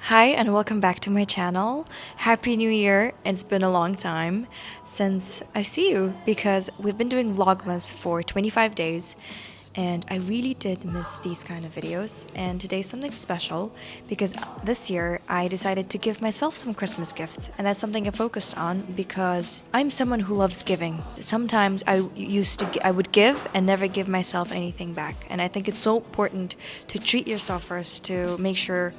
Hi and welcome back to my channel. Happy New Year. It's been a long time since I see you because we've been doing Vlogmas for 25 days and I really did miss these kind of videos, and today's something special because this year I decided to give myself some Christmas gifts, and that's something I focused on because I'm someone who loves giving. Sometimes I would give and never give myself anything back, and I think it's so important to treat yourself first, to make sure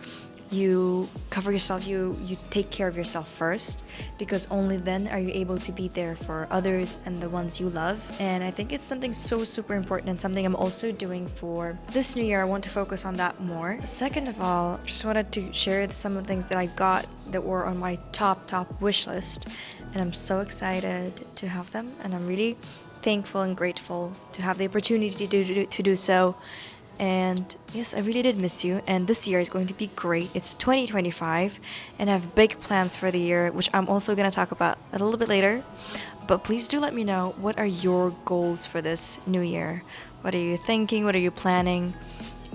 you cover yourself, you take care of yourself first, because only then are you able to be there for others and the ones you love. And I think it's something so super important and something I'm also doing for this new year. I want to focus on that more. Second of all, just wanted to share some of the things that I got that were on my top wish list, and I'm so excited to have them, and I'm really thankful and grateful to have the opportunity to do so. And yes, I really did miss you, and this year is going to be great. It's 2025 and I have big plans for the year, which I'm also going to talk about a little bit later. But please do let me know, what are your goals for this new year? What are you thinking? What are you planning?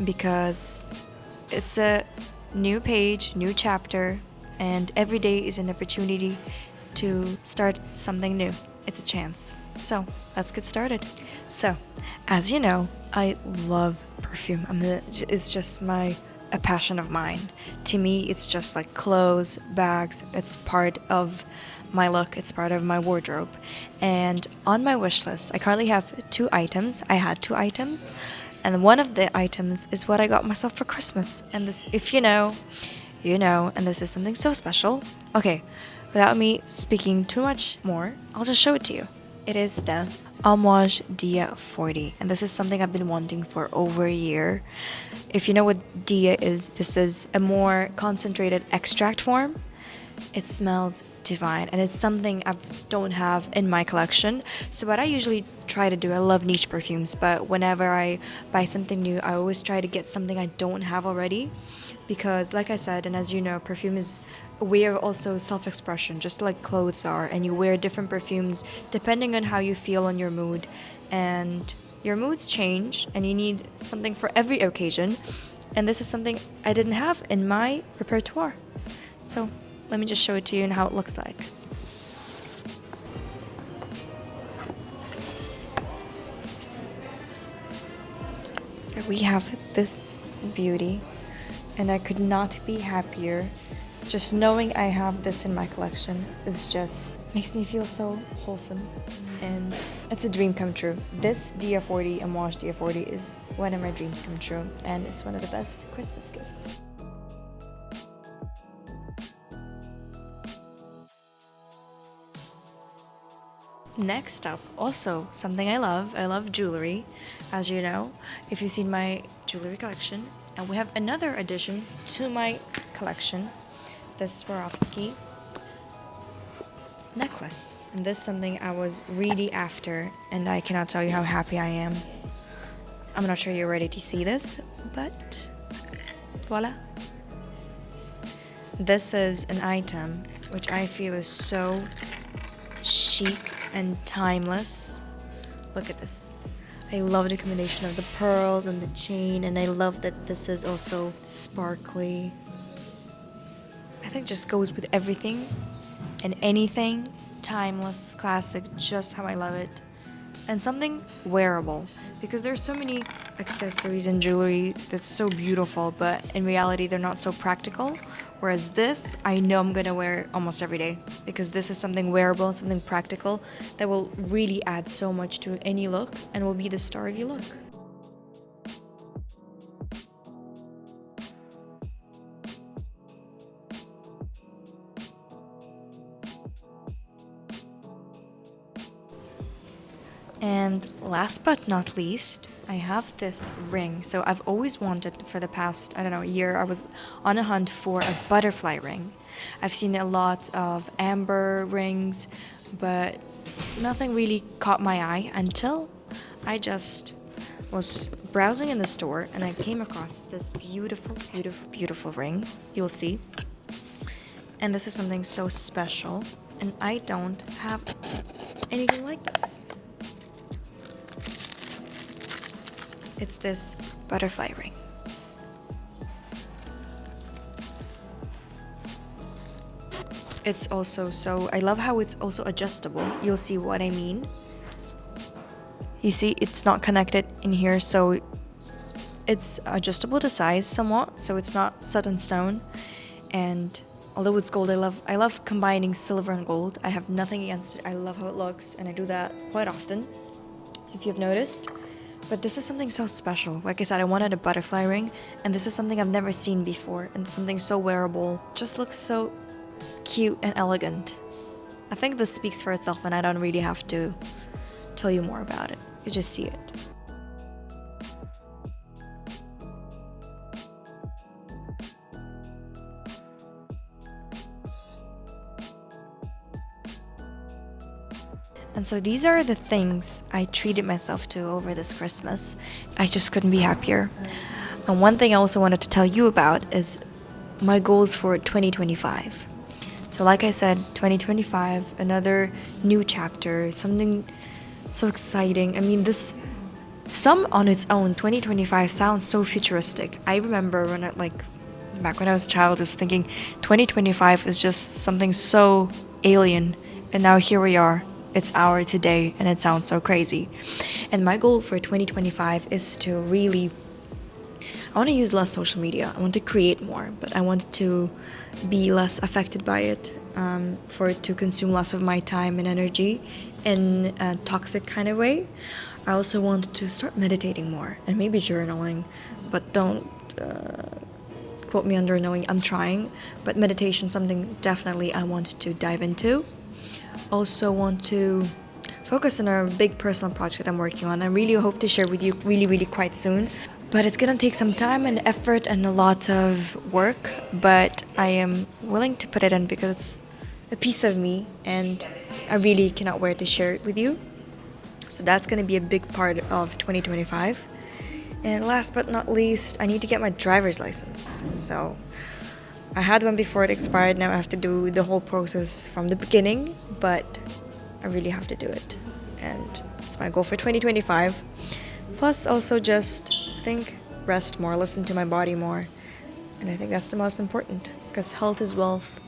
Because it's a new page, new chapter, and every day is an opportunity to start something new. It's a chance. So let's get started. So, as you know, I love perfume. It's just a passion of mine. To me, it's just like clothes, bags. It's part of my look. It's part of my wardrobe. And on my wish list, I currently have two items. I had two items, and one of the items is what I got myself for Christmas. And this, if you know, you know, and this is something so special. Okay, without me speaking too much more, I'll just show it to you. It is the amouage Dia 40, and this is something I've been wanting for over a year. If you know what Dia is, this is a more concentrated extract form. It smells divine, and it's something I don't have in my collection. So what I usually try to do, I love niche perfumes, but whenever I buy something new, I always try to get something I don't have already, because like I said, and as you know, perfume is a way of also self-expression, just like clothes are, and you wear different perfumes depending on how you feel on your mood, and your moods change and you need something for every occasion, and this is something I didn't have in my repertoire. So let me just show it to you and how it looks like. So we have this beauty, and I could not be happier. Just knowing I have this in my collection is just makes me feel so wholesome, and it's a dream come true. This Dia 40, Amouage Dia 40, is one of my dreams come true, and it's one of the best Christmas gifts. Next up, also something I love jewelry, as you know, if you've seen my jewelry collection. And we have another addition to my collection, this Swarovski necklace. And this is something I was really after, and I cannot tell you how happy I am. I'm not sure you're ready to see this, but voila. This is an item which I feel is so chic and timeless. Look at this. I love the combination of the pearls and the chain, and I love that this is also sparkly. I think just goes with everything and anything. Timeless, classic, just how I love it. And something wearable, because there's so many accessories and jewelry that's so beautiful, but in reality they're not so practical. Whereas this, I know I'm gonna wear almost every day, because this is something wearable, something practical that will really add so much to any look and will be the star of your look. And last but not least, I have this ring. So I've always wanted, for the past, I don't know, year, I was on a hunt for a butterfly ring. I've seen a lot of amber rings, but nothing really caught my eye until I just was browsing in the store and I came across this beautiful ring. You'll see. And this is something so special, and I don't have anything like this. It's this butterfly ring. it's also I love how it's also adjustable. You'll see what I mean. You see, it's not connected in here, so it's adjustable to size somewhat, so it's not set in stone. And although it's gold, I love combining silver and gold. I have nothing against it. I love how it looks, and I do that quite often, if you've noticed. But this is something so special. Like I said, I wanted a butterfly ring, and this is something I've never seen before, and something so wearable. Just looks so cute and elegant. I think this speaks for itself, and I don't really have to tell you more about it. You just see it. And so these are the things I treated myself to over this Christmas. I just couldn't be happier. And one thing I also wanted to tell you about is my goals for 2025. So like I said, 2025, another new chapter, something so exciting. I mean, some on its own, 2025 sounds so futuristic. I remember back when I was a child, just thinking 2025 is just something so alien. And now here we are. It's our today, and it sounds so crazy. And my goal for 2025 is to really, I want to use less social media. I want to create more, but I want to be less affected by it, for it to consume less of my time and energy in a toxic kind of way. I also want to start meditating more and maybe journaling, but don't quote me on journaling. I'm trying, but meditation, something definitely I want to dive into. Also want to focus on a big personal project I'm working on. I really hope to share with you really quite soon. But it's gonna take some time and effort and a lot of work, but I am willing to put it in because it's a piece of me and I really cannot wait to share it with you. So that's gonna be a big part of 2025. And last but not least, I need to get my driver's license. So I had one before it expired. Now I have to do the whole process from the beginning, but I really have to do it. And it's my goal for 2025. Plus also just rest more, listen to my body more. And I think that's the most important, because health is wealth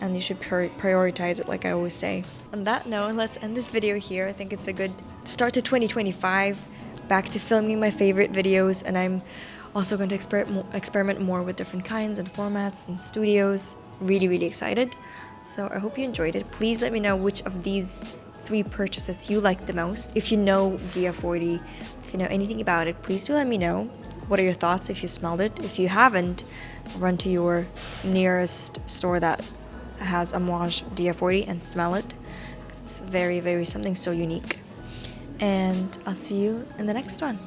and you should prioritize it, like I always say. On that note, let's end this video here. I think it's a good start to 2025, back to filming my favorite videos, and I'm also going to experiment more with different kinds and formats and studios. Really excited. So I hope you enjoyed it. Please let me know which of these 3 purchases you liked the most. If you know Dia40, if you know anything about it, please do let me know. What are your thoughts if you smelled it? If you haven't, run to your nearest store that has amouage Dia40 and smell it. It's very something so unique. And I'll see you in the next one.